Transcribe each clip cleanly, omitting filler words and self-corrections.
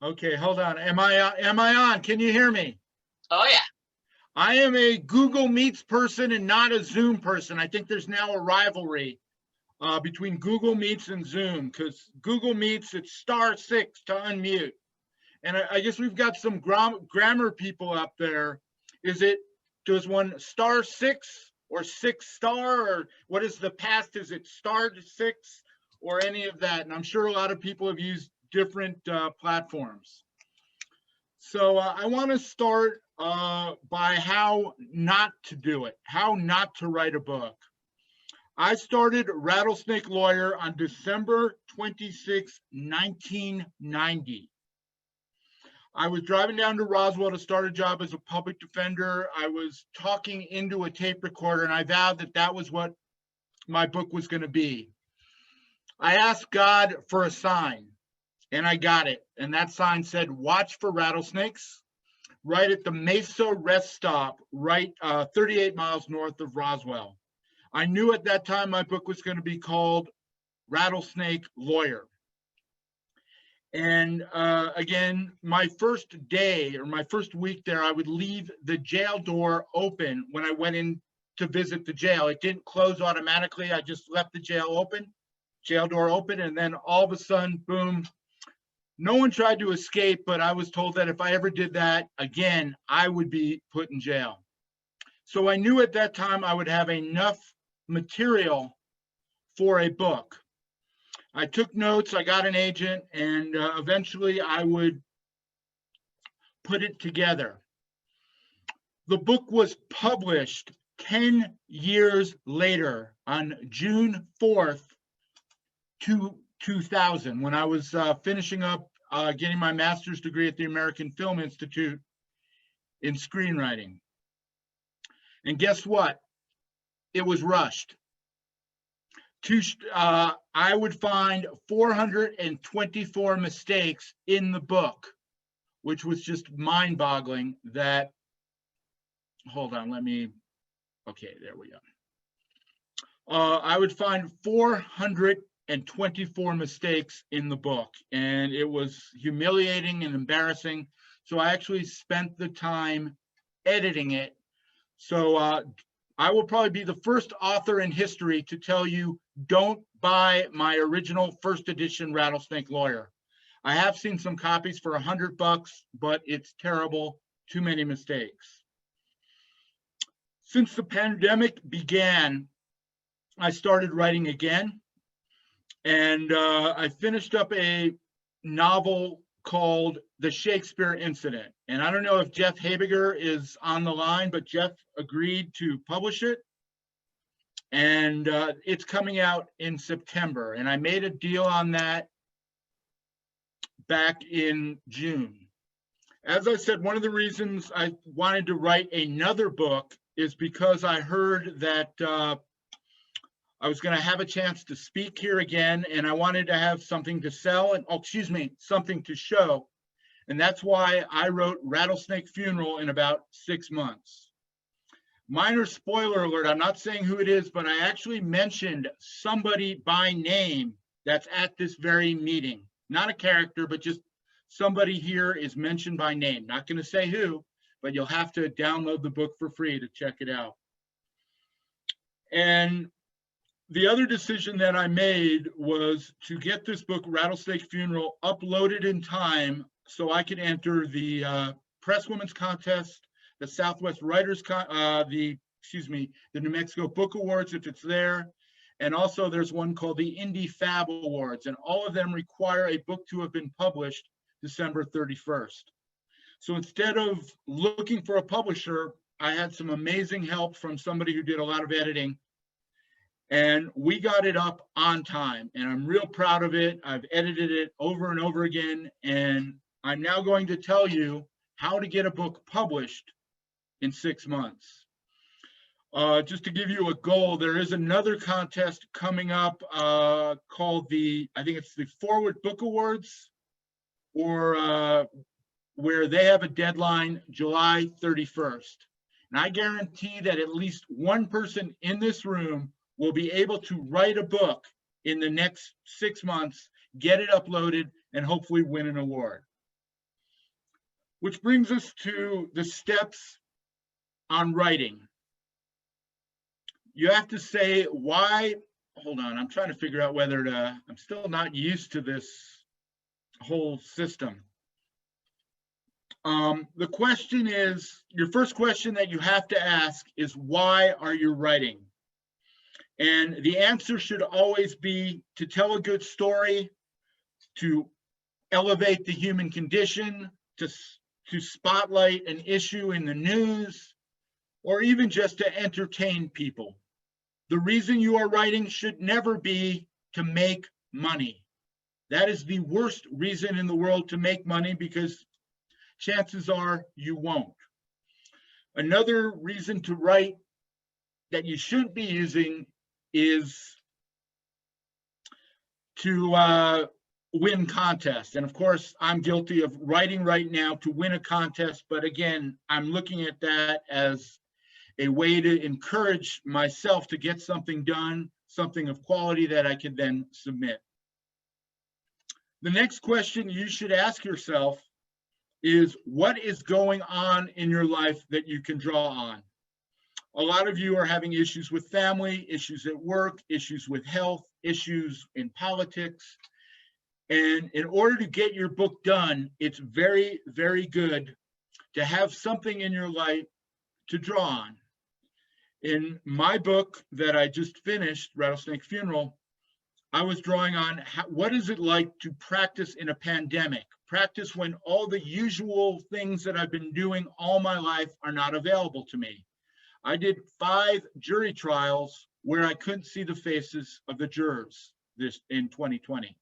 Okay, hold on. Am I on? Can you hear me? Oh yeah. I am a Google Meets person and not a Zoom person. I think there's now a rivalry between Google Meets and Zoom, because Google Meets, it's *6 to unmute. And I guess we've got some grammar people up there. Does one *6 or 6* or what is the past? Is it *6 or any of that? And I'm sure a lot of people have used different platforms. So I want to start by how not to do it, how not to write a book. I started Rattlesnake Lawyer on December 26, 1990. I was driving down to Roswell to start a job as a public defender. I was talking into a tape recorder, and I vowed that that was what my book was going to be. I asked God for a sign, and I got it. And that sign said, "Watch for rattlesnakes," right at the Mesa rest stop, right 38 miles north of Roswell. I knew at that time my book was going to be called Rattlesnake Lawyer. And again, my first day or my first week there, I would leave the jail door open when I went in to visit the jail. It didn't close automatically. I just left the jail door open, and then all of a sudden, boom. No one tried to escape, but I was told that if I ever did that again, I would be put in jail. So I knew at that time I would have enough material for a book. I took notes, I got an agent, and eventually I would put it together. The book was published 10 years later on June 4th, 2000, when I was finishing up getting my master's degree at the American Film Institute in screenwriting. And guess what? It was rushed. I would find 424 mistakes in the book, which was just mind-boggling. That, hold on, okay, there we go. I would find 424 mistakes in the book, and it was humiliating and embarrassing. So I actually spent the time editing it. So I will probably be the first author in history to tell you, don't buy my original first edition Rattlesnake Lawyer. I have seen some copies for $100, but it's terrible, too many mistakes. Since the pandemic began, I started writing again, and I finished up a novel called The Shakespeare Incident. And I don't know if Jeff Habiger is on the line, but Jeff agreed to publish it. And it's coming out in September. And I made a deal on that back in June. As I said, one of the reasons I wanted to write another book is because I heard that I was going to have a chance to speak here again, and I wanted to have something to sell and, something to show. And that's why I wrote Rattlesnake Funeral in about 6 months. Minor spoiler alert, I'm not saying who it is, but I actually mentioned somebody by name that's at this very meeting. Not a character, but just somebody here is mentioned by name. Not going to say who, but you'll have to download the book for free to check it out. And the other decision that I made was to get this book, Rattlesnake Funeral, uploaded in time so I could enter the Presswomen's Contest, the SouthWest Writers, the New Mexico Book Awards, if it's there. And also there's one called the Indie Fab Awards, and all of them require a book to have been published December 31st. So instead of looking for a publisher, I had some amazing help from somebody who did a lot of editing, and we got it up on time, and I'm real proud of it. I've edited it over and over again, and I'm now going to tell you how to get a book published in 6 months. Just to give you a goal, there is another contest coming up called I think it's the Forward Book Awards, or where they have a deadline July 31st. And I guarantee that at least one person in this room will be able to write a book in the next 6 months, get it uploaded, and hopefully win an award. Which brings us to the steps on writing. You have to say why. Hold on, I'm trying to figure out whether to, I'm still not used to this whole system. The question is, your first question that you have to ask is, why are you writing? And the answer should always be to tell a good story, to elevate the human condition, to spotlight an issue in the news, or even just to entertain people. The reason you are writing should never be to make money. That is the worst reason in the world to make money, because chances are you won't. Another reason to write that you shouldn't be using is to win contests. And of course, I'm guilty of writing right now to win a contest, but again, I'm looking at that as a way to encourage myself to get something done, something of quality that I can then submit. The next question you should ask yourself is, what is going on in your life that you can draw on? A lot of you are having issues with family, issues at work, issues with health, issues in politics. And in order to get your book done, it's very, very good to have something in your life to draw on. In my book that I just finished, Rattlesnake Funeral, I was drawing on what is it like to practice in a pandemic, practice when all the usual things that I've been doing all my life are not available to me. I did 5 jury trials where I couldn't see the faces of the jurors this in 2020.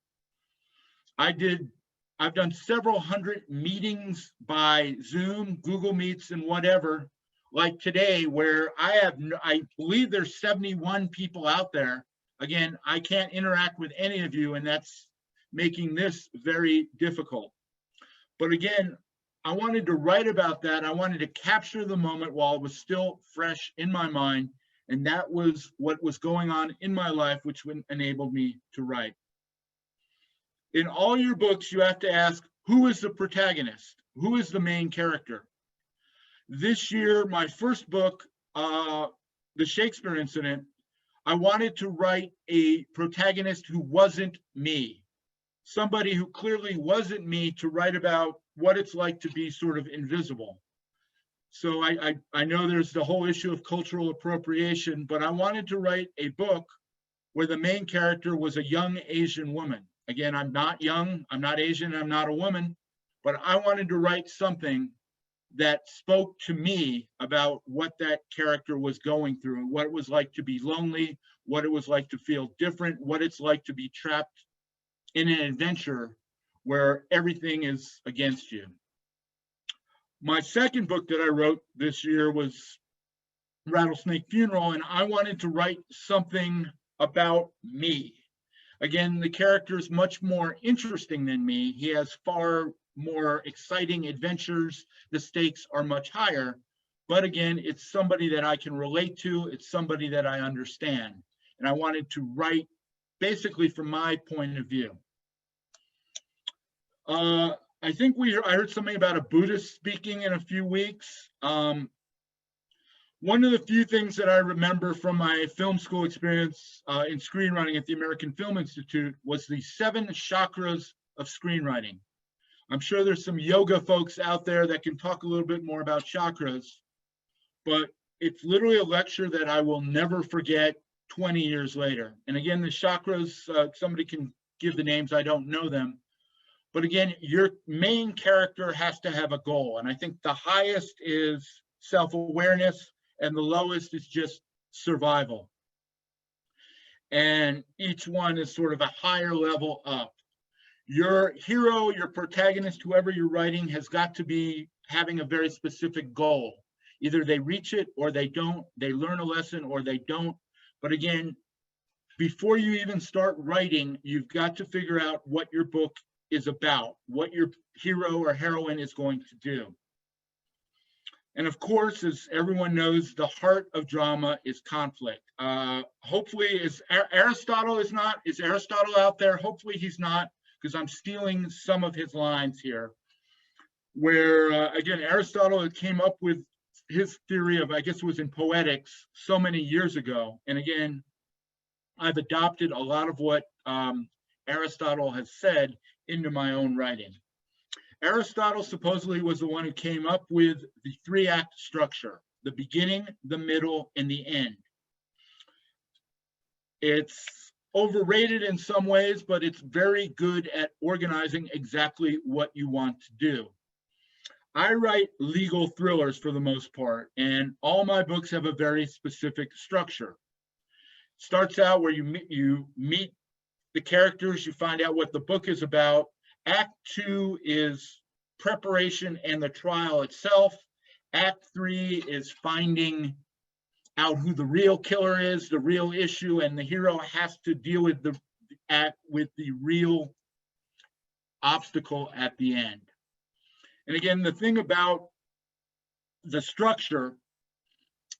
I've done several hundred meetings by Zoom, Google Meets, and whatever, like today, where I believe there's 71 people out there. Again, I can't interact with any of you, and that's making this very difficult. But again, I wanted to write about that. I wanted to capture the moment while it was still fresh in my mind, and that was what was going on in my life, which enabled me to write. In all your books, you have to ask, who is the protagonist? Who is the main character? This year, my first book, The Shakespeare Incident, I wanted to write a protagonist who wasn't me, somebody who clearly wasn't me, to write about what it's like to be sort of invisible. So I know there's the whole issue of cultural appropriation, but I wanted to write a book where the main character was a young Asian woman. Again, I'm not young, I'm not Asian, I'm not a woman, but I wanted to write something that spoke to me about what that character was going through, and what it was like to be lonely, what it was like to feel different, what it's like to be trapped in an adventure where everything is against you. My second book that I wrote this year was Rattlesnake Funeral, and I wanted to write something about me. Again, the character is much more interesting than me. He has far more exciting adventures. The stakes are much higher. But again, it's somebody that I can relate to. It's somebody that I understand. And I wanted to write basically from my point of view. I think I heard something about a Buddhist speaking in a few weeks. One of the few things that I remember from my film school experience in screenwriting at the American Film Institute was the 7 chakras of screenwriting. I'm sure there's some yoga folks out there that can talk a little bit more about chakras, but it's literally a lecture that I will never forget 20 years later. And again, the chakras, somebody can give the names, I don't know them. But again, your main character has to have a goal. And I think the highest is self-awareness, and the lowest is just survival. And each one is sort of a higher level up. Your hero, your protagonist, whoever you're writing, has got to be having a very specific goal. Either they reach it or they don't, they learn a lesson or they don't. But again, before you even start writing, you've got to figure out what your book is about, what your hero or heroine is going to do. And of course, as everyone knows, the heart of drama is conflict. Hopefully, is Aristotle out there? Hopefully he's not, because I'm stealing some of his lines here. where, again, Aristotle had came up with his theory of, I guess it was in Poetics, so many years ago. And again, I've adopted a lot of what Aristotle has said into my own writing. Aristotle supposedly was the one who came up with the 3-act structure: the beginning, the middle, and the end. It's overrated in some ways, but it's very good at organizing exactly what you want to do. I write legal thrillers for the most part, and all my books have a very specific structure. Starts out where you meet the characters, you find out what the book is about. Act 2 is preparation and the trial itself. Act 3 is finding out who the real killer is, the real issue, and the hero has to deal with the real obstacle at the end. And again, the thing about the structure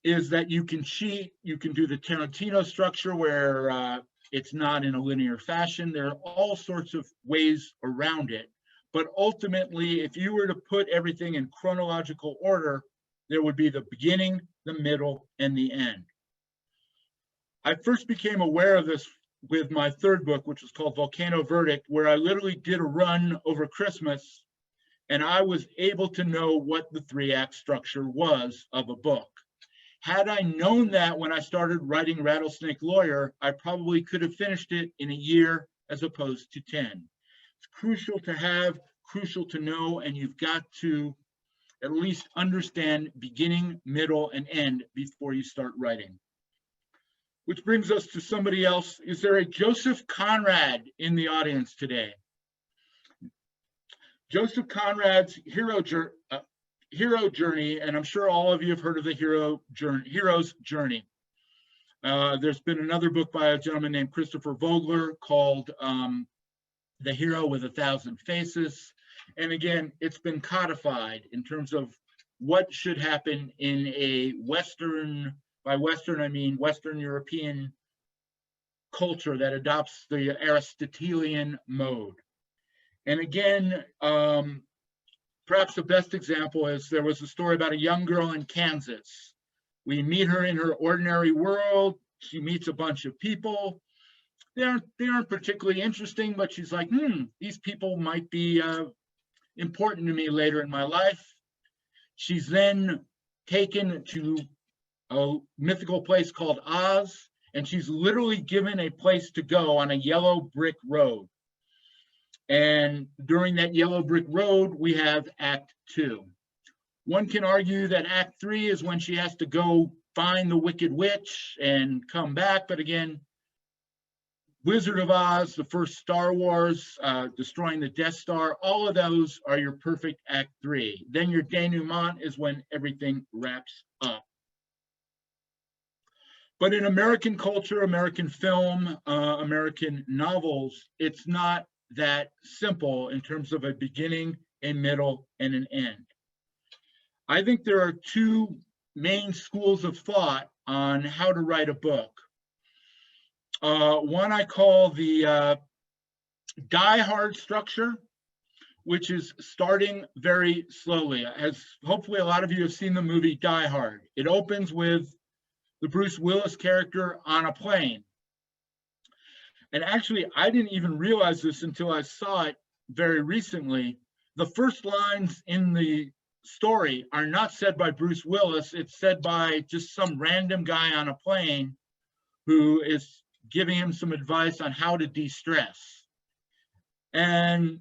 is that you can cheat. You can do the Tarantino structure where it's not in a linear fashion. There are all sorts of ways around it. But ultimately, if you were to put everything in chronological order, there would be the beginning, the middle, and the end. I first became aware of this with my 3rd book, which was called Volcano Verdict, where I literally did a run over Christmas, and I was able to know what the 3-act structure was of a book. Had I known that when I started writing Rattlesnake Lawyer, I probably could have finished it in a year as opposed to 10. It's crucial to have, crucial to know, and you've got to at least understand beginning, middle, and end before you start writing. Which brings us to somebody else. Is there a Joseph Conrad in the audience today? Joseph Conrad's hero journey, and I'm sure all of you have heard of the hero's journey. There's been another book by a gentleman named Christopher Vogler called The Hero with 1,000 Faces. And again, it's been codified in terms of what should happen in a Western, by Western I mean Western European culture that adopts the Aristotelian mode. And again, perhaps the best example is there was a story about a young girl in Kansas. We meet her in her ordinary world. She meets a bunch of people. They aren't particularly interesting, but she's like, these people might be important to me later in my life. She's then taken to a mythical place called Oz, and she's literally given a place to go on a yellow brick road. And during that yellow brick road, we have Act 2. One can argue that Act 3 is when she has to go find the Wicked Witch and come back. But again, Wizard of Oz, the first Star Wars, destroying the Death Star, all of those are your perfect Act 3. Then your denouement is when everything wraps up. But in American culture, American film, American novels, it's not that simple in terms of a beginning, a middle, and an end. I think there are 2 main schools of thought on how to write a book. One I call the Die Hard structure, which is starting very slowly. As hopefully a lot of you have seen the movie Die Hard. It opens with the Bruce Willis character on a plane. And actually, I didn't even realize this until I saw it very recently. The first lines in the story are not said by Bruce Willis. It's said by just some random guy on a plane who is giving him some advice on how to de-stress. And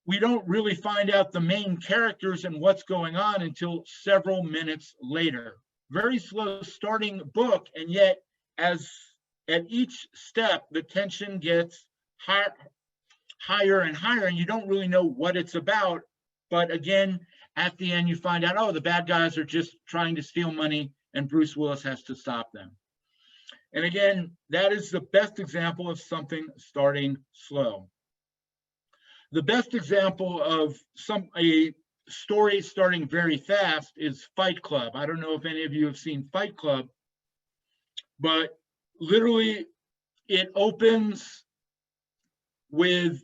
we don't really find out the main characters and what's going on until several minutes later. Very slow starting book, and yet as at each step, the tension gets higher and higher, and you don't really know what it's about. But again, at the end, you find out, oh, the bad guys are just trying to steal money, and Bruce Willis has to stop them. And again, that is the best example of something starting slow. The best example of a story starting very fast is Fight Club. I don't know if any of you have seen Fight Club, but literally it opens with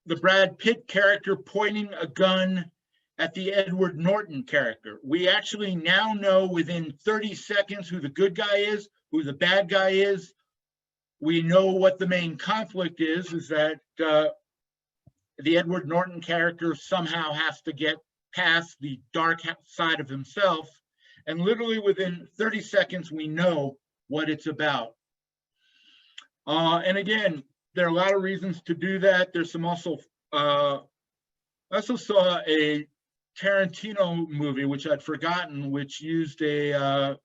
the Brad Pitt character pointing a gun at the Edward Norton character. We actually now know within 30 seconds who the good guy is, who the bad guy is. We know what the main conflict is that the Edward Norton character somehow has to get past the dark side of himself. And literally within 30 seconds, we know what it's about. And again, there are a lot of reasons to do that. There's some also, I also saw a Tarantino movie, which I'd forgotten, which used a,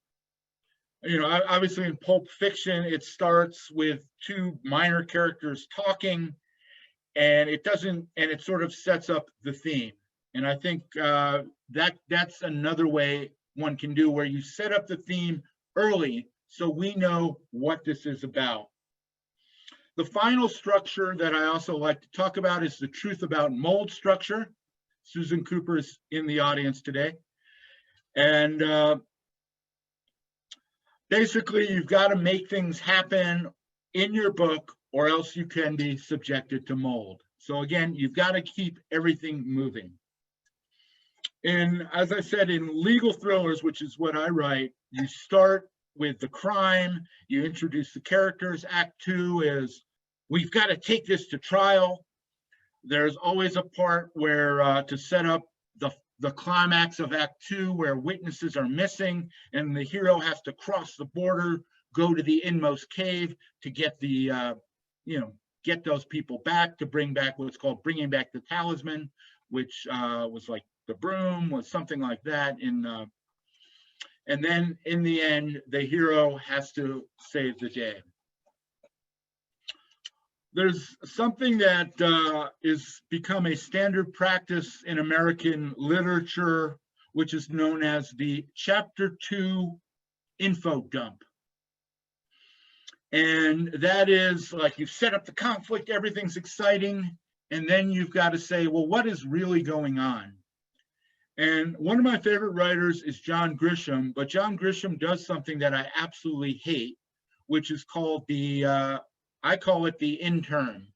obviously in Pulp Fiction, it starts with two minor characters talking, and it sort of sets up the theme. And I think that's another way one can do, where you set up the theme early so we know what this is about. The final structure that I also like to talk about is the truth about mold structure. Susan Cooper is in the audience today. And basically, you've got to make things happen in your book, or else you can be subjected to mold. So again, you've got to keep everything moving. And as I said, in legal thrillers, which is what I write, you start with the crime, you introduce the characters. Act 2 is, we've got to take this to trial. There's always a part where to set up the climax of Act 2, where witnesses are missing and the hero has to cross the border, go to the inmost cave to get the, get those people back, to bring back what's called bringing back the talisman, which was like the broom, was something like that. And then in the end, the hero has to save the day. There's something that is become a standard practice in American literature, which is known as the Chapter 2 info dump. And that is like, you've set up the conflict, everything's exciting, and then you've got to say, well, what is really going on? And one of my favorite writers is John Grisham, but John Grisham does something that I absolutely hate, which is called I call it the intern.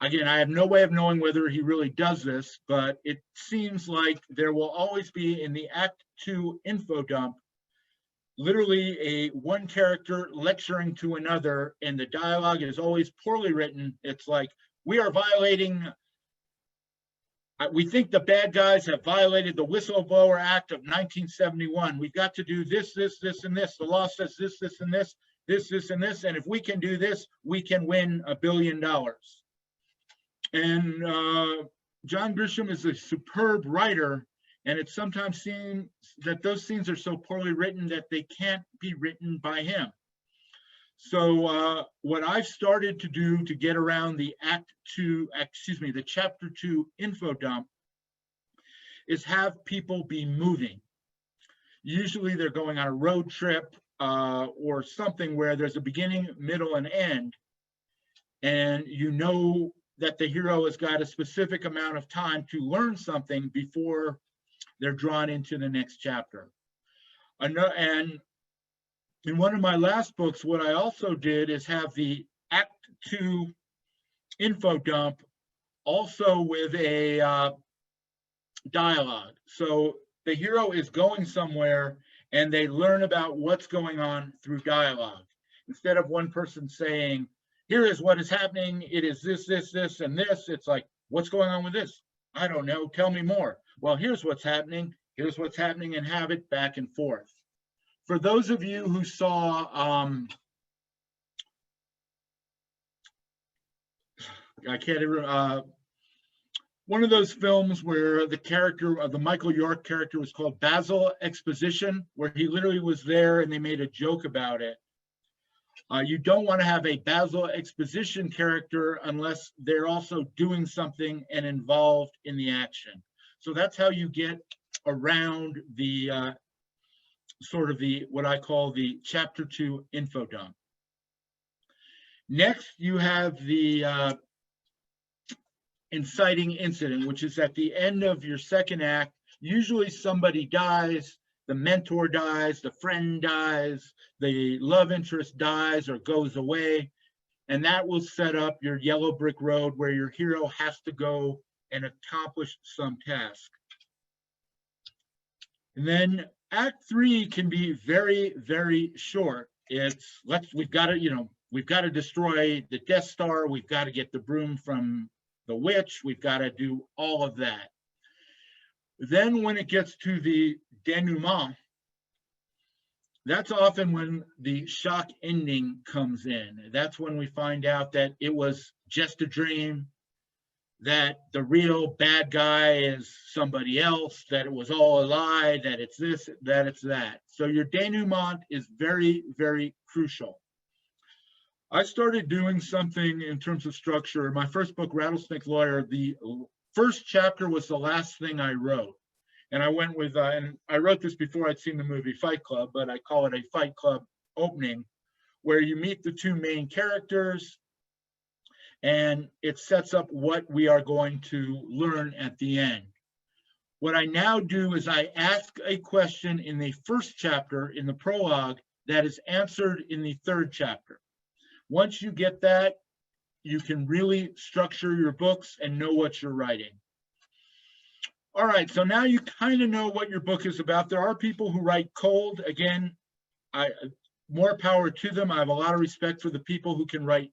Again, I have no way of knowing whether he really does this, but it seems like there will always be in the Act 2 info dump, literally a one character lecturing to another, and the dialogue is always poorly written. It's like, we are violating, we think the bad guys have violated the Whistleblower Act of 1971. We've got to do this, this, this, and this. The law says this, this, and this. This, and this, and if we can do this, we can win $1 billion. And John Grisham is a superb writer, and it sometimes seems that those scenes are so poorly written that they can't be written by him. So what I've started to do to get around the the Chapter 2 info dump is have people be moving. Usually they're going on a road trip, or something where there's a beginning, middle, and end, and you know that the hero has got a specific amount of time to learn something before they're drawn into the next chapter. And in one of my last books, what I also did is have the Act 2 info dump also with a dialogue. So the hero is going somewhere, and they learn about what's going on through dialogue. Instead of one person saying, here is what is happening, it is this, this, this, and this, it's like, what's going on with this? I don't know, tell me more. Well, here's what's happening, and have it back and forth. For those of you who saw, I can't even, one of those films where the character of the Michael York character was called Basil Exposition, where he literally was there and they made a joke about it. You don't want to have a Basil Exposition character unless they're also doing something and involved in the action. So that's how you get around the sort of the, what I call the Chapter 2 info dump. Next, you have the inciting incident, which is at the end of your second act. Usually somebody dies, the mentor dies, the friend dies, the love interest dies or goes away, And that will set up your yellow brick road where your hero has to go and accomplish some task. And then Act 3 can be very, very short. It's we've got to destroy the Death Star. We've got to get the broom from the witch. We've got to do all of that. Then when it gets to the denouement, that's often when the shock ending comes in. That's when we find out that it was just a dream, that the real bad guy is somebody else, that it was all a lie, that it's this, that it's that. So your denouement is very, very crucial. I started doing something in terms of structure. My first book, Rattlesnake Lawyer, the first chapter was the last thing I wrote. And I went with, and I wrote this before I'd seen the movie Fight Club, but I call it a Fight Club opening, where you meet the two main characters, and it sets up what we are going to learn at the end. What I now do is I ask a question in the first chapter, in the prologue, that is answered in the third chapter. Once you get that, you can really structure your books and know what you're writing. All right, so now you kind of know what your book is about. There are people who write cold. Again, more power to them. I have a lot of respect for the people who can write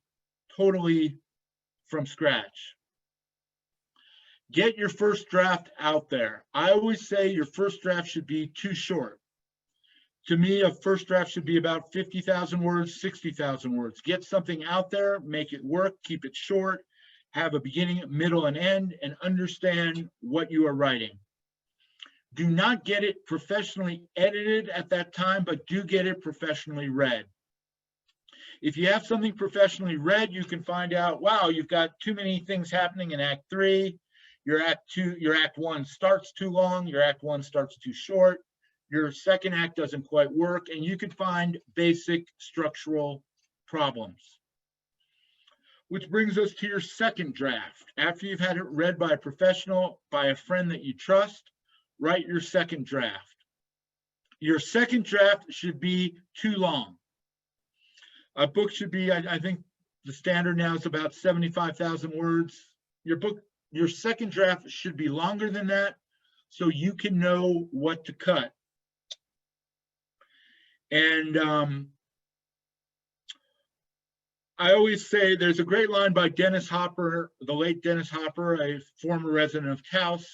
totally from scratch. Get your first draft out there. I always say your first draft should be too short. To me, a first draft should be about 50,000 words, 60,000 words. Get something out there, make it work, keep it short, have a beginning, middle, and end, and understand what you are writing. Do not get it professionally edited at that time, but do get it professionally read. If you have something professionally read, you can find out, wow, you've got too many things happening in Act 3. Your Act 1 starts too long. Your Act 1 starts too short. Your second act doesn't quite work, and you can find basic structural problems. Which brings us to your second draft. After you've had it read by a professional, by a friend that you trust, write your second draft. Your second draft should be too long. A book should be, I think the standard now is about 75,000 words. Your second draft should be longer than that, so you can know what to cut. And I always say there's a great line by Dennis Hopper, the late Dennis Hopper, a former resident of Taos.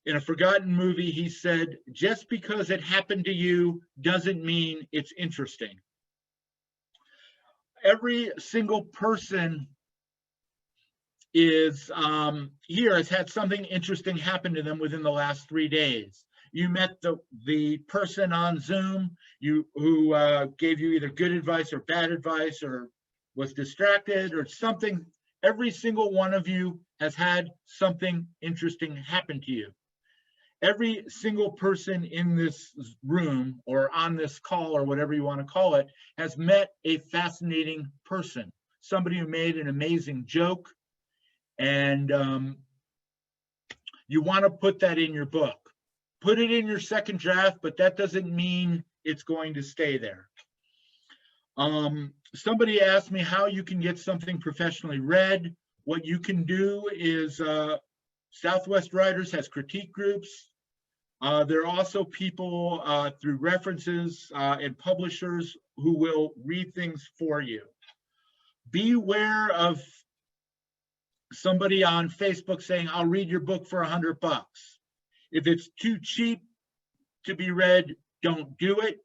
In a forgotten movie, he said, just because it happened to you doesn't mean it's interesting. Every single person is here has had something interesting happen to them within the last 3 days. You met the person on Zoom who gave you either good advice or bad advice, or was distracted or something. Every single one of you has had something interesting happen to you. Every single person in this room or on this call or whatever you want to call it has met a fascinating person, somebody who made an amazing joke, and you want to put that in your book. Put it in your second draft, but that doesn't mean it's going to stay there. Somebody asked me how you can get something professionally read. What you can do is SouthWest Writers has critique groups. There are also people through references and publishers who will read things for you. Beware of somebody on Facebook saying, I'll read your book for $100. If it's too cheap to be read, don't do it.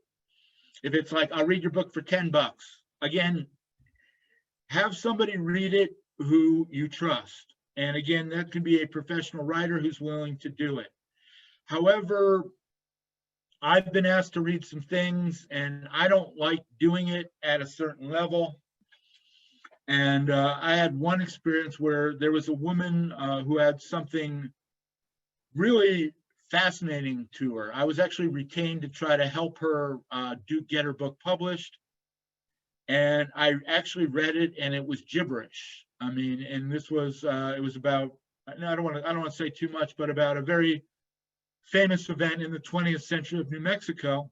If it's like, I'll read your book for $10, again, have somebody read it who you trust. And again, that can be a professional writer who's willing to do it. However, I've been asked to read some things, and I don't like doing it at a certain level. And I had one experience where there was a woman who had something really fascinating to her. I was actually retained to try to help her get her book published. And I actually read it, and it was gibberish. I mean, and this was, it was about, I don't want to say too much, but about a very famous event in the 20th century of New Mexico.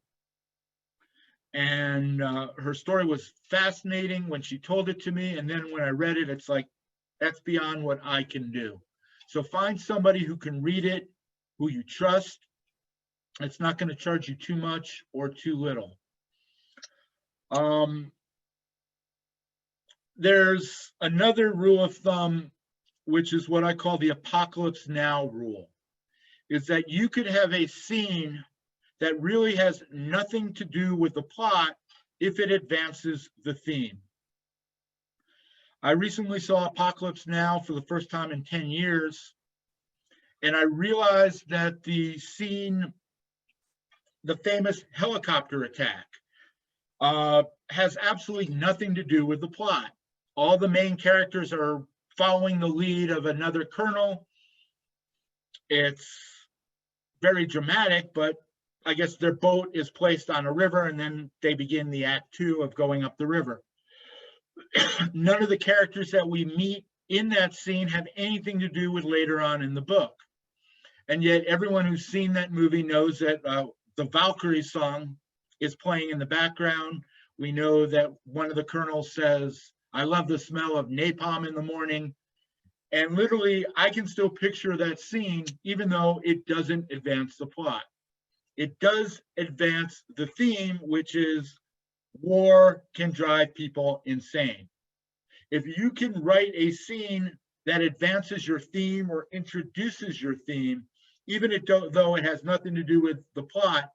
And her story was fascinating when she told it to me. And then when I read it, it's like, that's beyond what I can do. So find somebody who can read it, who you trust. It's not going to charge you too much or too little. There's another rule of thumb, which is what I call the apocalypse now rule, is that you could have a scene that really has nothing to do with the plot if it advances the theme. I recently saw Apocalypse Now for the first time in 10 years, and I realized that the scene, the famous helicopter attack, has absolutely nothing to do with the plot. All the main characters are following the lead of another colonel. It's very dramatic, but I guess their boat is placed on a river, and then they begin the act 2 of going up the river. None of the characters that we meet in that scene have anything to do with later on in the book. And yet everyone who's seen that movie knows that the Valkyrie song is playing in the background. We know that one of the colonels says, "I love the smell of napalm in the morning." And literally, I can still picture that scene, even though it doesn't advance the plot. It does advance the theme, which is war can drive people insane. If you can write a scene that advances your theme or introduces your theme, even though it has nothing to do with the plot,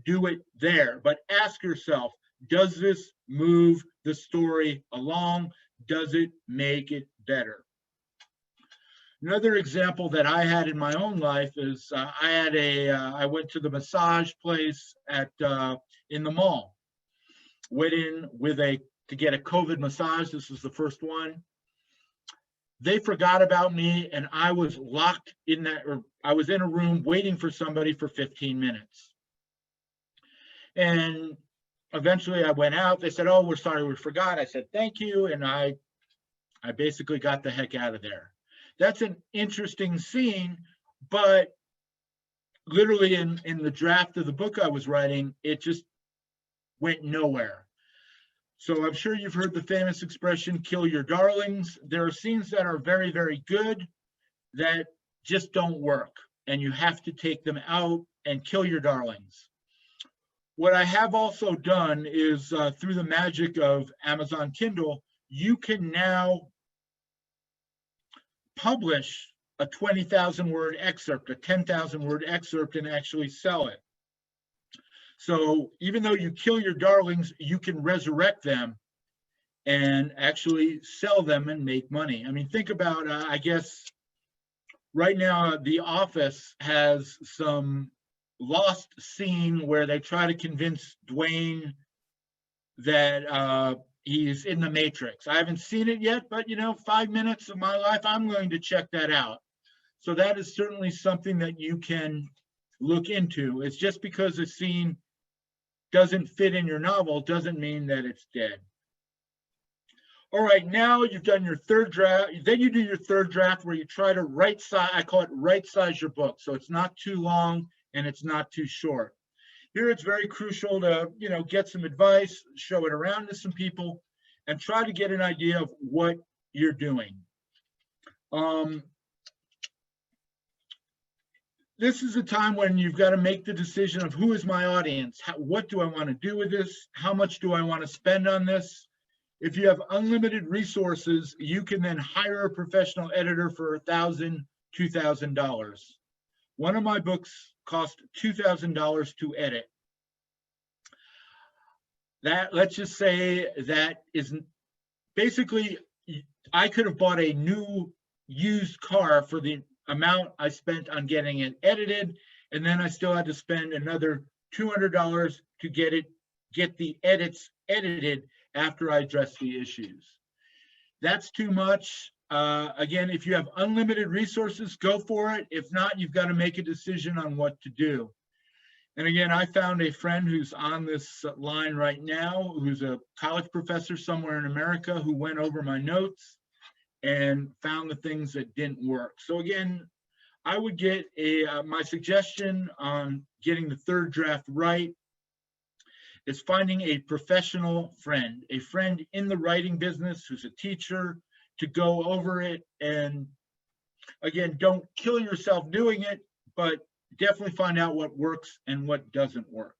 do it there. But ask yourself, does this move the story along? Does it make it better? Another example that I had in my own life is I went to the massage place in the mall. Went in to get a COVID massage. This was the first one. They forgot about me, and I was locked in I was in a room waiting for somebody for 15 minutes. And eventually I went out. They said, "Oh, we're sorry, we forgot." I said, "Thank you." And I basically got the heck out of there. That's an interesting scene, but literally in the draft of the book I was writing, it just went nowhere. So I'm sure you've heard the famous expression, "kill your darlings." There are scenes that are very, very good that just don't work, and you have to take them out and kill your darlings. What I have also done is through the magic of Amazon Kindle, you can now publish a 20,000 word excerpt, a 10,000 word excerpt, and actually sell it. So even though you kill your darlings, you can resurrect them and actually sell them and make money. I mean, think about, I guess right now, The Office has some lost scene where they try to convince Dwayne that he's in the Matrix. I haven't seen it yet, but 5 minutes of my life, I'm going to check that out. So that is certainly something that you can look into. It's just because a scene doesn't fit in your novel doesn't mean that it's dead. All right, now you've done your third draft. Then you do your third draft where you try to right size, I call it right size your book. So it's not too long and it's not too short. Here it's very crucial to, get some advice, show it around to some people, and try to get an idea of what you're doing. This is a time when you've got to make the decision of who is my audience? What do I want to do with this? How much do I want to spend on this? If you have unlimited resources, you can then hire a professional editor for $1,000, $2,000. One of my books cost $2,000 to edit. That, let's just say that is basically, I could have bought a new used car for the amount I spent on getting it edited, and then I still had to spend another $200 to get the edits edited after I address the issues. That's too much. Again, if you have unlimited resources, go for it. If not, you've got to make a decision on what to do. And again, I found a friend who's on this line right now, who's a college professor somewhere in America, who went over my notes and found the things that didn't work. So again, I would get my suggestion on getting the third draft right is finding a professional friend, a friend in the writing business who's a teacher, to go over it. And again, don't kill yourself doing it, but definitely find out what works and what doesn't work.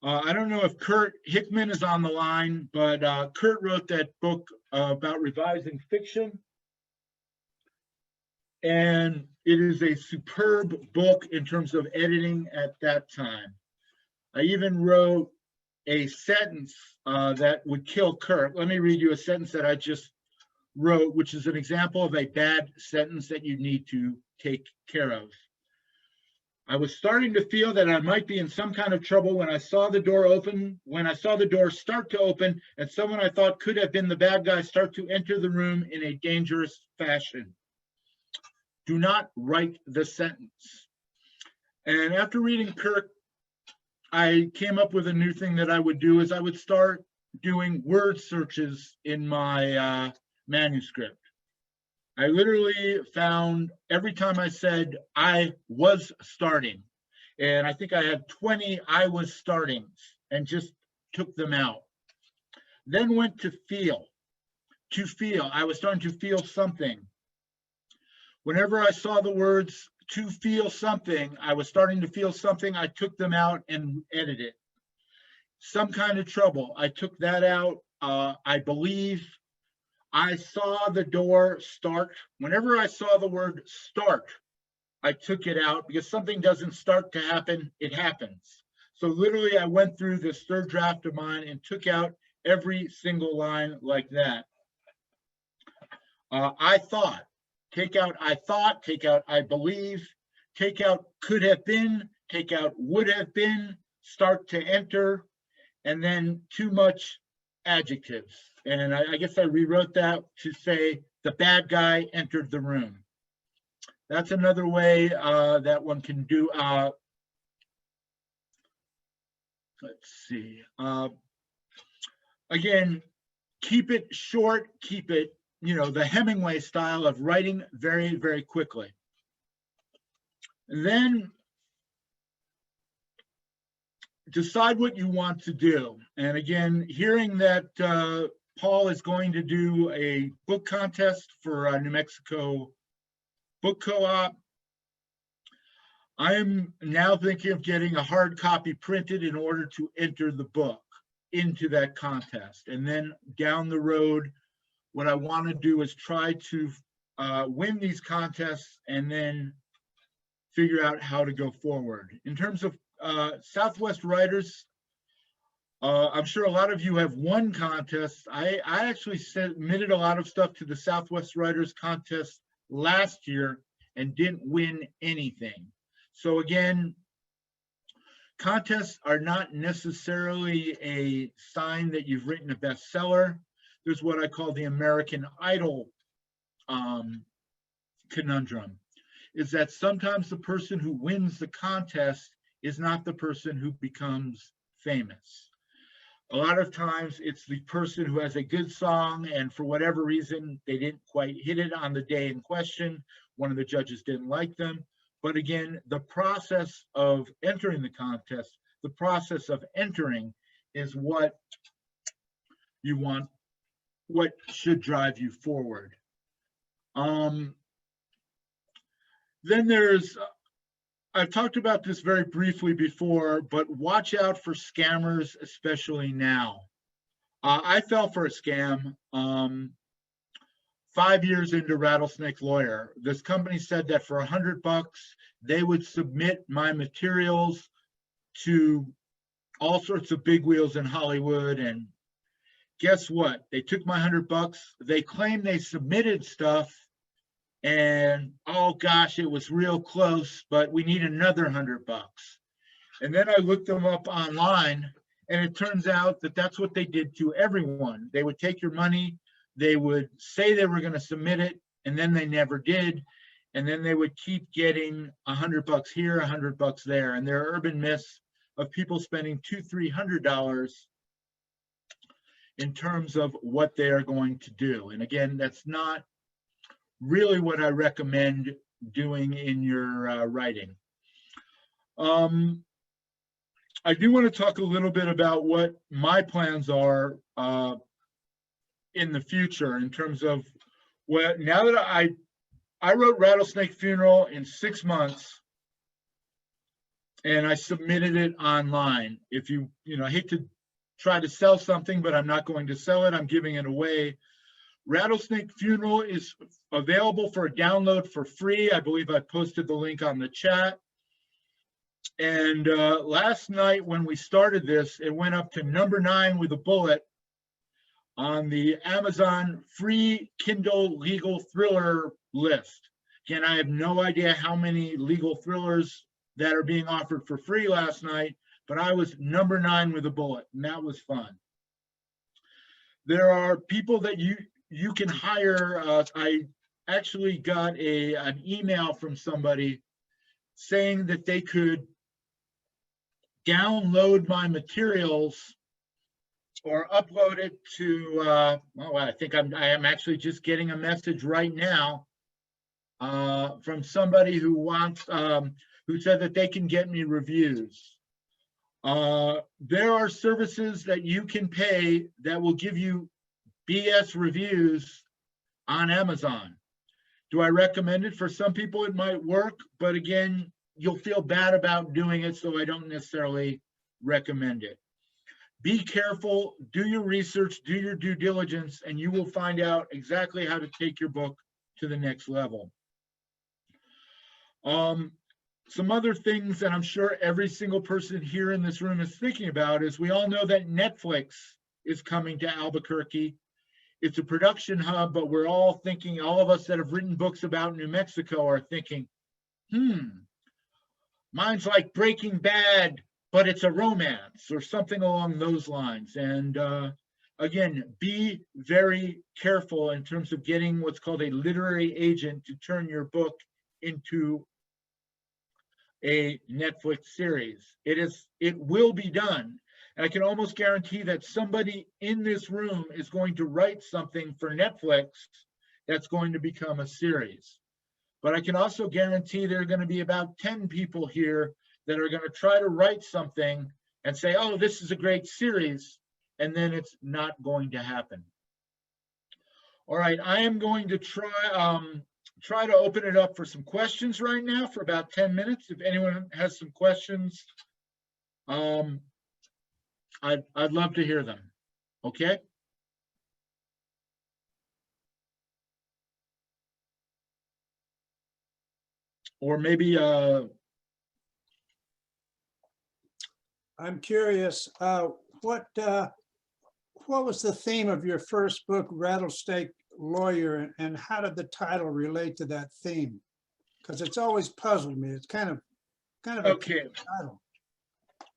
I don't know if Kurt Hickman is on the line, but Kurt wrote that book about revising fiction. And it is a superb book in terms of editing at that time. I even wrote a sentence that would kill Kurt. Let me read you a sentence that I just wrote, which is an example of a bad sentence that you need to take care of. I was starting to feel that I might be in some kind of trouble when I saw the door start to open, and someone I thought could have been the bad guy start to enter the room in a dangerous fashion. Do not write the sentence. And after reading Kirk, I came up with a new thing that I would do is I would start doing word searches in my manuscript. I literally found every time I said I was starting, and I think I had 20 I was startings, and just took them out. Then went to feel. To feel. I was starting to feel something. Whenever I saw the words to feel something, I was starting to feel something, I took them out and edited. Some kind of trouble, I took that out. I believe. I saw the door start. Whenever I saw the word start, I took it out, because something doesn't start to happen, it happens. So literally I went through this third draft of mine and took out every single line like that. I thought, take out I thought, take out I believe, take out could have been, take out would have been, start to enter, and then too much adjectives. And I guess I rewrote that to say the bad guy entered the room. That's another way that one can do. Let's see. Again, keep it short, keep it, the Hemingway style of writing very, very quickly. Then decide what you want to do. And again, hearing that Paul is going to do a book contest for New Mexico Book Co-op, I'm now thinking of getting a hard copy printed in order to enter the book into that contest. And then down the road, what I want to do is try to win these contests and then figure out how to go forward. In terms of Southwest writers, I'm sure a lot of you have won contests. I actually submitted a lot of stuff to the Southwest Writers Contest last year and didn't win anything. So again, contests are not necessarily a sign that you've written a bestseller. There's what I call the American Idol conundrum, is that sometimes the person who wins the contest is not the person who becomes famous. A lot of times it's the person who has a good song, and for whatever reason, they didn't quite hit it on the day in question. One of the judges didn't like them. But again, the process of entering the contest, the process of entering is what you want, what should drive you forward. Then there's, I've talked about this very briefly before, but watch out for scammers, especially now. I fell for a scam 5 years into Rattlesnake Lawyer. This company said that for $100, they would submit my materials to all sorts of big wheels in Hollywood. And guess what? They took my $100. They claimed they submitted stuff, and oh gosh, it was real close, but we need another $100. And then I looked them up online, and it turns out that that's what they did to everyone. They would take your money, they would say they were going to submit it, and then they never did. And then they would keep getting $100 here, $100 there. And there are urban myths of people spending $200-300 in terms of what they are going to do. And again, that's not really what I recommend doing in your writing. I do want to talk a little bit about what my plans are in the future in terms of what, now that I wrote Rattlesnake Funeral in 6 months and I submitted it online. If you know, I hate to try to sell something, but I'm not going to sell it. I'm giving it away. Rattlesnake Funeral is available for a download for free. I believe I posted the link on the chat. And last night when we started this, it went up to number 9 with a bullet on the Amazon free Kindle legal thriller list. Again, I have no idea how many legal thrillers that are being offered for free last night, but I was number 9 with a bullet, and that was fun. There are people that you can hire. I actually got an email from somebody saying that they could download my materials or upload it to, well, I think I am actually just getting a message right now from somebody who wants, who said that they can get me reviews. There are services that you can pay that will give you BS reviews on Amazon. Do I recommend it? For some people, it might work, but again, you'll feel bad about doing it, so I don't necessarily recommend it. Be careful, do your research, do your due diligence, and you will find out exactly how to take your book to the next level. Some other things that I'm sure every single person here in this room is thinking about is we all know that Netflix is coming to Albuquerque. It's a production hub, but we're all thinking, all of us that have written books about New Mexico are thinking, mine's like Breaking Bad, but it's a romance or something along those lines. And again, be very careful in terms of getting what's called a literary agent to turn your book into a Netflix series. It will be done. And I can almost guarantee that somebody in this room is going to write something for Netflix that's going to become a series. But I can also guarantee there are going to be about 10 people here that are going to try to write something and say, oh, this is a great series, and then it's not going to happen. All right, I am going to try to open it up for some questions right now for about 10 minutes. If anyone has some questions, I'd love to hear them, okay? Or maybe I'm curious, what was the theme of your first book, Rattlesnake Lawyer, and how did the title relate to that theme? Because it's always puzzled me. It's kind of okay. A title.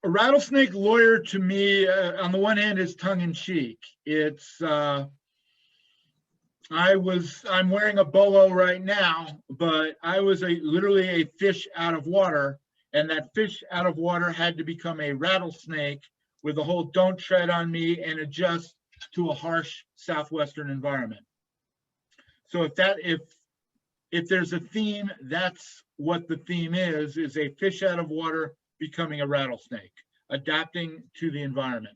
A Rattlesnake Lawyer to me, on the one hand, is tongue-in-cheek. It's I'm wearing a bolo right now, but I was literally a fish out of water, and that fish out of water had to become a rattlesnake with the whole don't tread on me and adjust to a harsh Southwestern environment. So if there's a theme, that's what the theme is a fish out of water becoming a rattlesnake, adapting to the environment.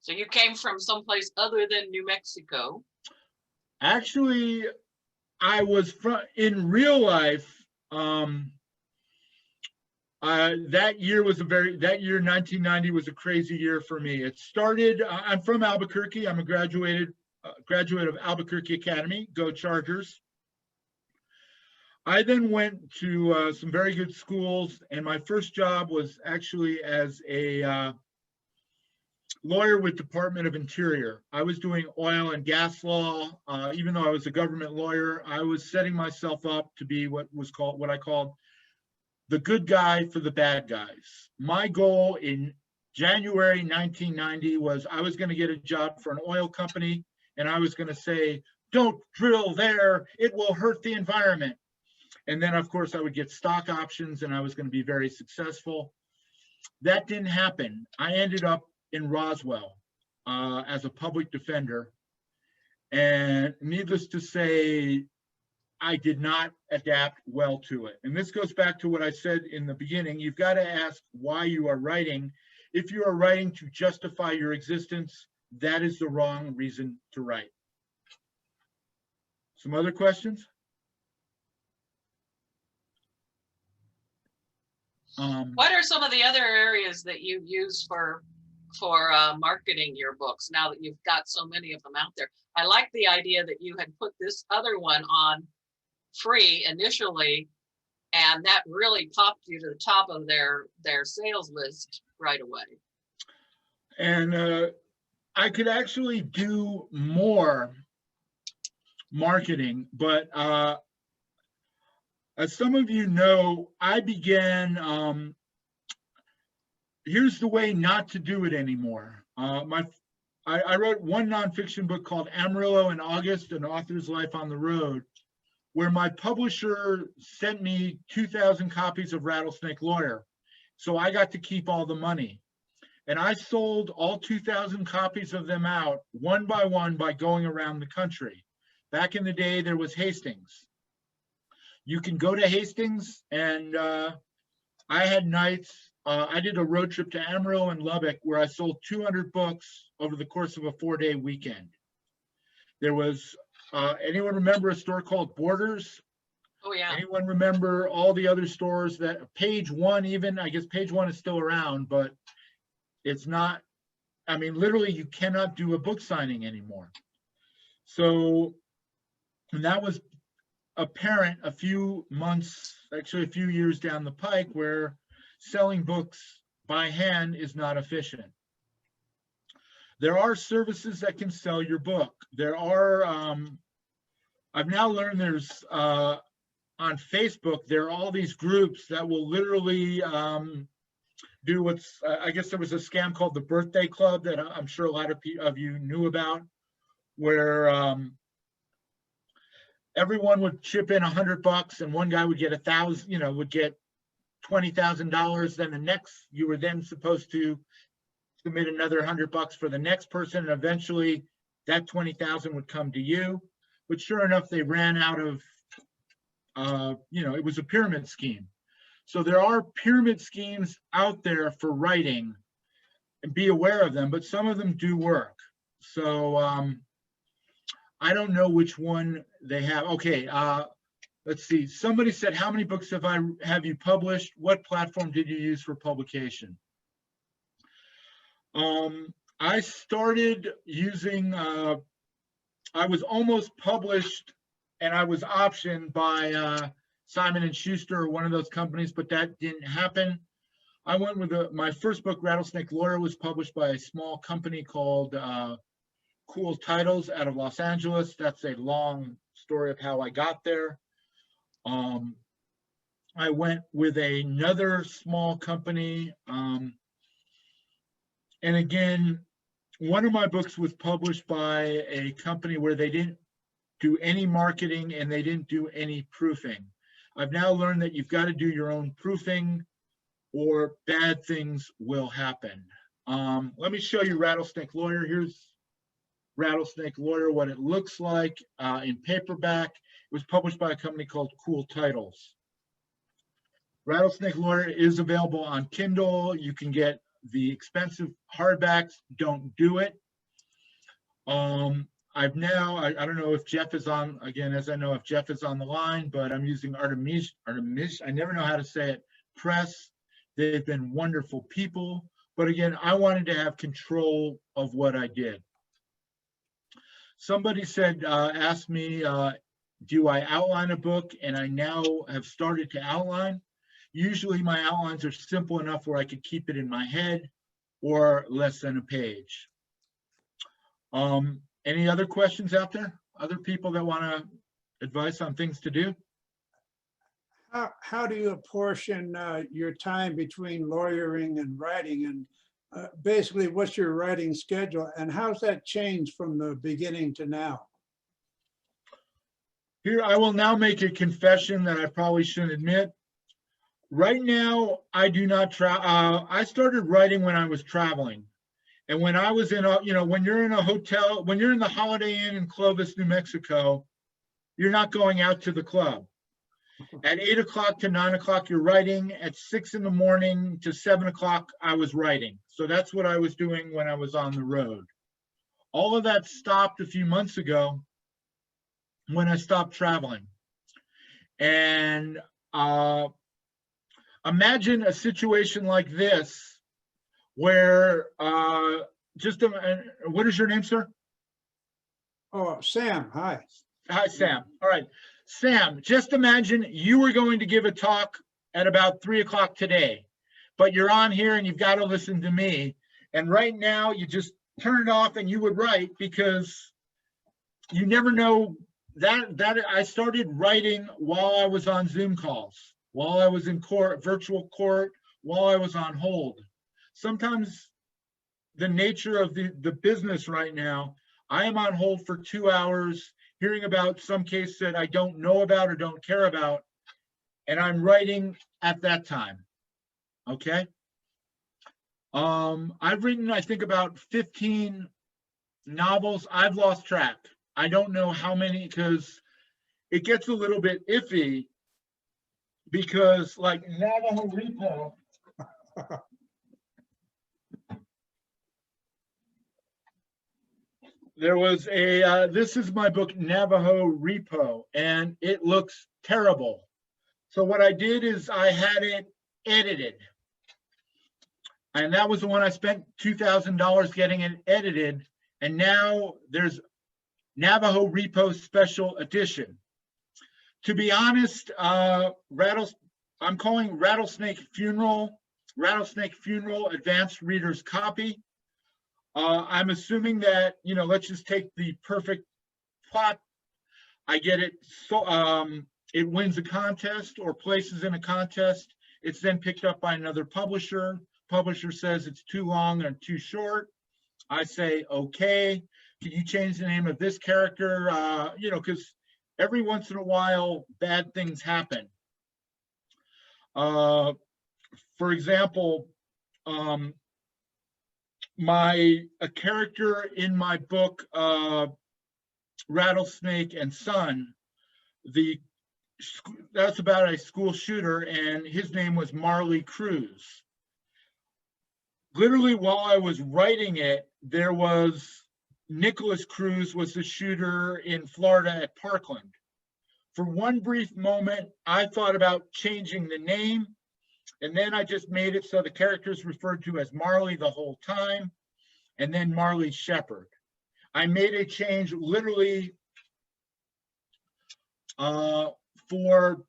So you came from someplace other than New Mexico? Actually, I was in real life. That year 1990 was a crazy year for me. It started, I'm from Albuquerque. I'm a graduate of Albuquerque Academy, go Chargers. I then went to some very good schools, and my first job was actually as a lawyer with Department of Interior. I was doing oil and gas law. Even though I was a government lawyer, I was setting myself up to be what I called the good guy for the bad guys. My goal in January 1990 was I was going to get a job for an oil company, and I was going to say, don't drill there, it will hurt the environment. And then, of course, I would get stock options, and I was going to be very successful. That didn't happen. I ended up in Roswell as a public defender. And needless to say, I did not adapt well to it. And this goes back to what I said in the beginning. You've got to ask why you are writing. If you are writing to justify your existence, that is the wrong reason to write. Some other questions? What are some of the other areas that you use for marketing your books now that you've got so many of them out there? I like the idea that you had put this other one on free initially, and that really popped you to the top of their sales list right away. And I could actually do more marketing, but as some of you know, I began, here's the way not to do it anymore. I wrote one nonfiction book called Amarillo in August, An Author's Life on the Road, where my publisher sent me 2,000 copies of Rattlesnake Lawyer. So I got to keep all the money. And I sold all 2,000 copies of them out one by going around the country. Back in the day, there was Hastings. You can go to Hastings, and I had nights. I did a road trip to Amarillo and Lubbock where I sold 200 books over the course of a 4-day weekend. There was, anyone remember a store called Borders? Oh, yeah. Anyone remember all the other stores that, Page One even, I guess Page One is still around, but it's not, I mean, literally you cannot do a book signing anymore. So, and that was apparent a few months, actually a few years down the pike, where selling books by hand is not efficient. There are services that can sell your book. There are, I've now learned there's, on Facebook, there are all these groups that will literally do what's, I guess there was a scam called the Birthday Club that I'm sure a lot of you knew about, where everyone would chip in $100 and one guy would get 1,000, would get $20,000. Then the next, you were then supposed to submit another $100 for the next person, and eventually that 20,000 would come to you. But sure enough, they ran out of, it was a pyramid scheme. So there are pyramid schemes out there for writing, and be aware of them, but some of them do work. So I don't know which one they have. Okay, let's see. Somebody said, how many books have you published? What platform did you use for publication? I started using, I was almost published and I was optioned by Simon & Schuster or one of those companies, but that didn't happen. I went with my first book, Rattlesnake Lawyer, was published by a small company called Cool Titles out of Los Angeles. That's a long story of how I got there. I went with another small company. And again, one of my books was published by a company where they didn't do any marketing and they didn't do any proofing. I've now learned that you've got to do your own proofing or bad things will happen. Let me show you Rattlesnake Lawyer. Here's Rattlesnake Lawyer, what it looks like in paperback. It was published by a company called Cool Titles. Rattlesnake Lawyer is available on Kindle. You can get the expensive hardbacks. Don't do it. I've now, I don't know if Jeff is on, again, as I know if Jeff is on the line, but I'm using Artemis, I never know how to say it, Press. They've been wonderful people. But again, I wanted to have control of what I did. Somebody said, asked me, do I outline a book? And I now have started to outline. Usually my outlines are simple enough where I could keep it in my head or less than a page. Any other questions out there? Other people that want to advice on things to do? How do you apportion your time between lawyering and writing? And basically, what's your writing schedule? And how's that changed from the beginning to now? Here, I will now make a confession that I probably shouldn't admit. Right now, I do not I started writing when I was traveling. And when I was in a, when you're in a hotel, when you're in the Holiday Inn in Clovis, New Mexico, you're not going out to the club. At 8 o'clock to 9 o'clock, you're writing. At 6 in the morning to 7 o'clock, I was writing. So that's what I was doing when I was on the road. All of that stopped a few months ago when I stopped traveling. And imagine a situation like this where what is your name, sir? Oh, Sam, hi. Hi, Sam. All right. Sam, just imagine you were going to give a talk at about 3 o'clock today, but you're on here and you've got to listen to me. And right now you just turn it off and you would write, because you never know that I started writing while I was on Zoom calls, while I was in court, virtual court, while I was on hold. Sometimes the nature of the business right now, I am on hold for 2 hours hearing about some case that I don't know about or don't care about, and I'm writing at that time, okay? I've written, I think, about 15 novels. I've lost track. I don't know how many, because it gets a little bit iffy, because like Navajo Repo, there was a, this is my book, Navajo Repo, and it looks terrible. So what I did is I had it edited. And that was the one I spent $2,000 getting it edited. And now there's Navajo Repo Special Edition. To be honest, I'm calling Rattlesnake Funeral Advanced Reader's Copy. I'm assuming that, let's just take the perfect plot. I get it, so it wins a contest or places in a contest. It's then picked up by another publisher. Publisher says it's too long or too short. I say, okay, can you change the name of this character? Because every once in a while, bad things happen. For example, a character in my book, Rattlesnake and Son, that's about a school shooter, and his name was Marley Cruz. Literally, while I was writing it, there was Nicholas Cruz was the shooter in Florida at Parkland. For one brief moment, I thought about changing the name, and then I just made it so the character is referred to as Marley the whole time, and then Marley Shepherd. I made a change literally for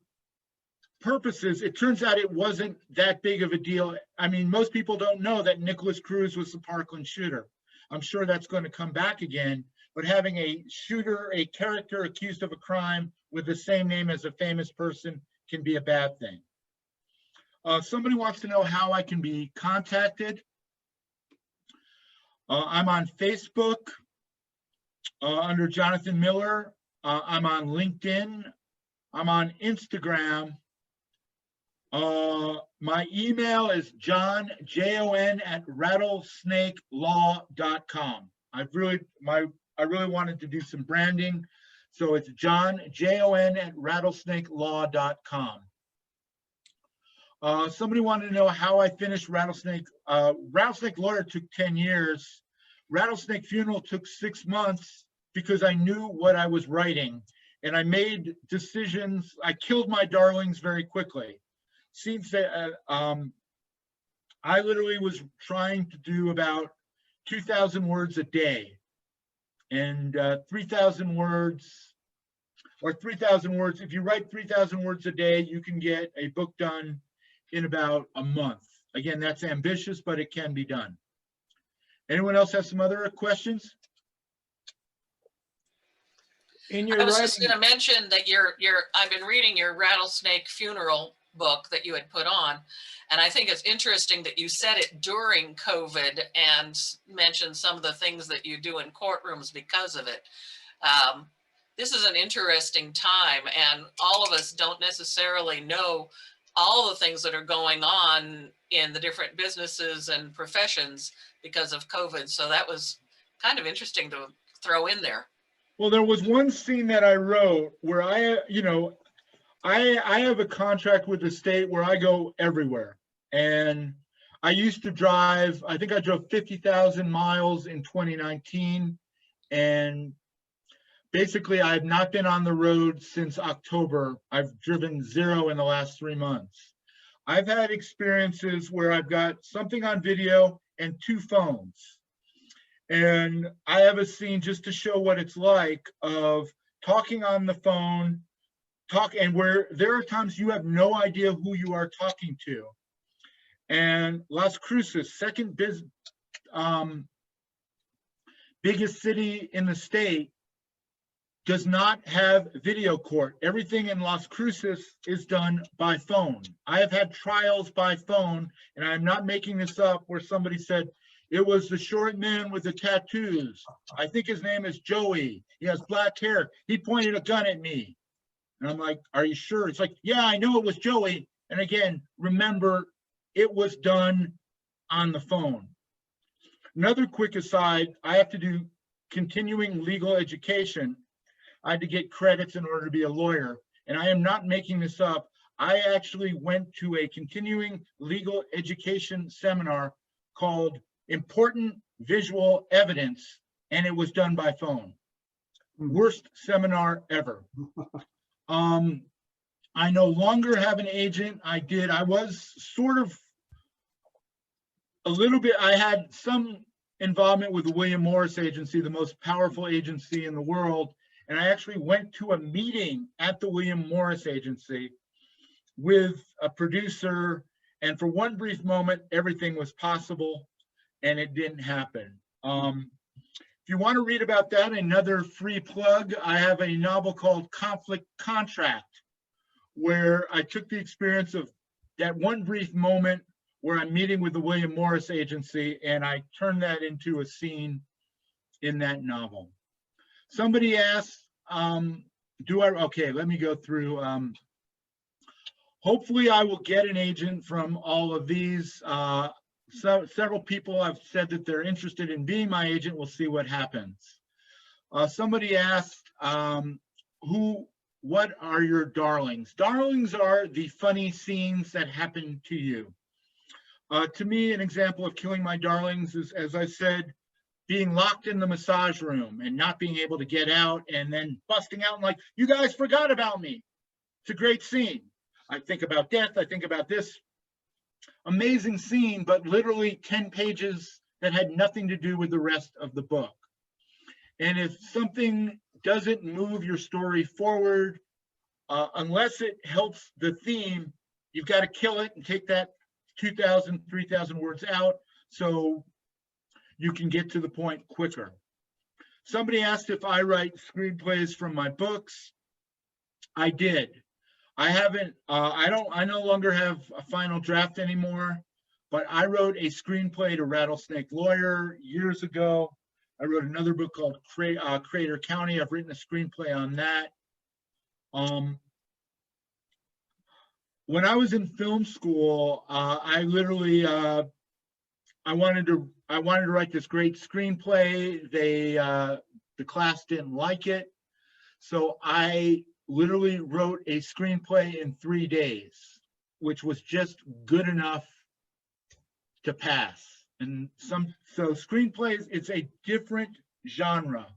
purposes. It turns out it wasn't that big of a deal. I mean, most people don't know that Nicholas Cruz was the Parkland shooter. I'm sure that's going to come back again, but having a shooter, a character accused of a crime with the same name as a famous person can be a bad thing. Somebody wants to know how I can be contacted. I'm on Facebook under Jonathan Miller. I'm on LinkedIn. I'm on Instagram. My email is john@rattlesnakelaw.com. I really wanted to do some branding, so it's john@rattlesnakelaw.com. Somebody wanted to know how I finished Rattlesnake. Rattlesnake Lawyer took 10 years. Rattlesnake Funeral took 6 months because I knew what I was writing, and I made decisions. I killed my darlings very quickly. Seems that I literally was trying to do about 2,000 words a day, and 3,000 words, or 3,000 words. If you write 3,000 words a day, you can get a book done in about a month. Again, that's ambitious, but it can be done. Anyone else have some other questions? In your I was writing, just going to mention that I've been reading your Rattlesnake Funeral book that you had put on, and I think it's interesting that you said it during COVID and mentioned some of the things that you do in courtrooms because of it. This is an interesting time, and all of us don't necessarily know all the things that are going on in the different businesses and professions because of COVID. So that was kind of interesting to throw in there. Well, there was one scene that I wrote where I have a contract with the state where I go everywhere. And I used to drive, I think I drove 50,000 miles in 2019. And basically, I have not been on the road since October. I've driven 0 in the last 3 months. I've had experiences where I've got something on video and 2 phones. And I have a scene just to show what it's like of talking on the phone, and where there are times you have no idea who you are talking to. And Las Cruces, second biggest city in the state, does not have video court. Everything in Las Cruces is done by phone. I have had trials by phone, and I'm not making this up, where somebody said, it was the short man with the tattoos. I think his name is Joey. He has black hair. He pointed a gun at me. And I'm like, are you sure? It's like, yeah, I know it was Joey. And again, remember, it was done on the phone. Another quick aside, I have to do continuing legal education. I had to get credits in order to be a lawyer. And I am not making this up. I actually went to a continuing legal education seminar called Important Visual Evidence, and it was done by phone. Worst seminar ever. I no longer have an agent. I was sort of a little bit, I had some involvement with the William Morris Agency, the most powerful agency in the world. And I actually went to a meeting at the William Morris Agency with a producer. And for one brief moment, everything was possible, and it didn't happen. If you want to read about that, another free plug, I have a novel called Conflict Contract, where I took the experience of that one brief moment where I'm meeting with the William Morris Agency, and I turned that into a scene in that novel. Somebody asked, okay, let me go through. Hopefully I will get an agent from all of these. Several people have said that they're interested in being my agent. We'll see what happens. Somebody asked, what are your darlings? Darlings are the funny scenes that happen to you. To me, an example of killing my darlings is, as I said, being locked in the massage room and not being able to get out, and then busting out and like, you guys forgot about me. It's a great scene. I think about death. I think about this amazing scene, but literally 10 pages that had nothing to do with the rest of the book. And if something doesn't move your story forward, unless it helps the theme, you've got to kill it and take that 2,000, 3,000 words out so you can get to the point quicker. Somebody asked if I write screenplays from my books. I did. I haven't, I no longer have a final draft anymore, but I wrote a screenplay to Rattlesnake Lawyer years ago. I wrote another book called Crater County. I've written a screenplay on that. When I was in film school, I literally, I wanted to write this great screenplay. The class didn't like it. So I literally wrote a screenplay in 3 days, which was just good enough to pass. And so screenplays, it's a different genre.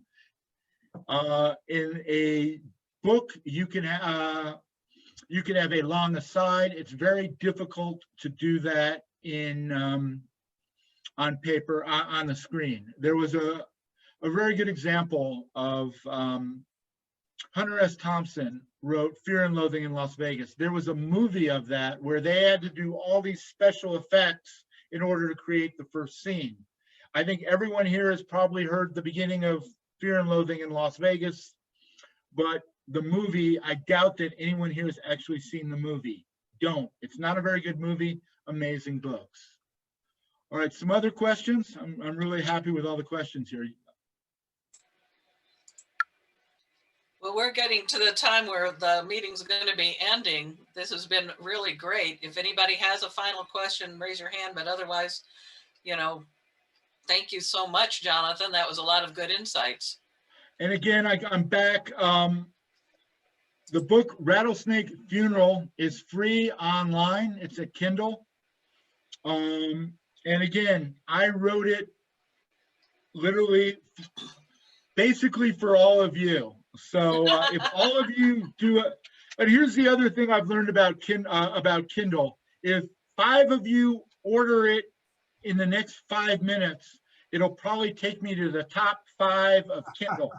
In a book, you can have a long aside. It's very difficult to do that in on paper, on the screen. There was a very good example of Hunter S. Thompson wrote Fear and Loathing in Las Vegas. There was a movie of that where they had to do all these special effects in order to create the first scene. I think everyone here has probably heard the beginning of Fear and Loathing in Las Vegas, but the movie, I doubt that anyone here has actually seen the movie. Don't. It's not a very good movie. Amazing books. All right, some other questions? I'm really happy with all the questions here. Well, we're getting to the time where the meeting's going to be ending. This has been really great. If anybody has a final question, raise your hand. But otherwise, thank you so much, Jonathan. That was a lot of good insights. And again, I'm back. The book Rattlesnake Funeral is free online. It's a Kindle. And again, I wrote it literally basically for all of you. So if all of you do it, but here's the other thing I've learned about Kindle. If 5 of you order it in the next 5 minutes, it'll probably take me to the top 5 of Kindle.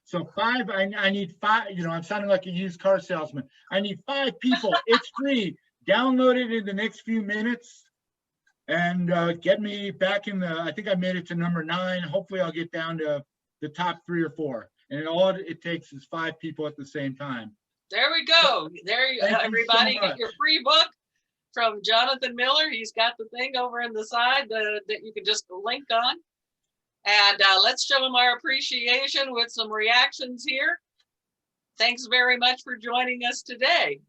So 5, I need 5, you know, I'm sounding like a used car salesman. I need 5 people. It's free. Download it in the next few minutes and get me back in the, I think I made it to number 9. Hopefully I'll get down to the top 3 or 4. And all it takes is 5 people at the same time. There we go. There you Thank you everybody so get much. your free book from Jonathan Miller. He's got the thing over in the side that you can just link on. And let's show him our appreciation with some reactions here. Thanks very much for joining us today.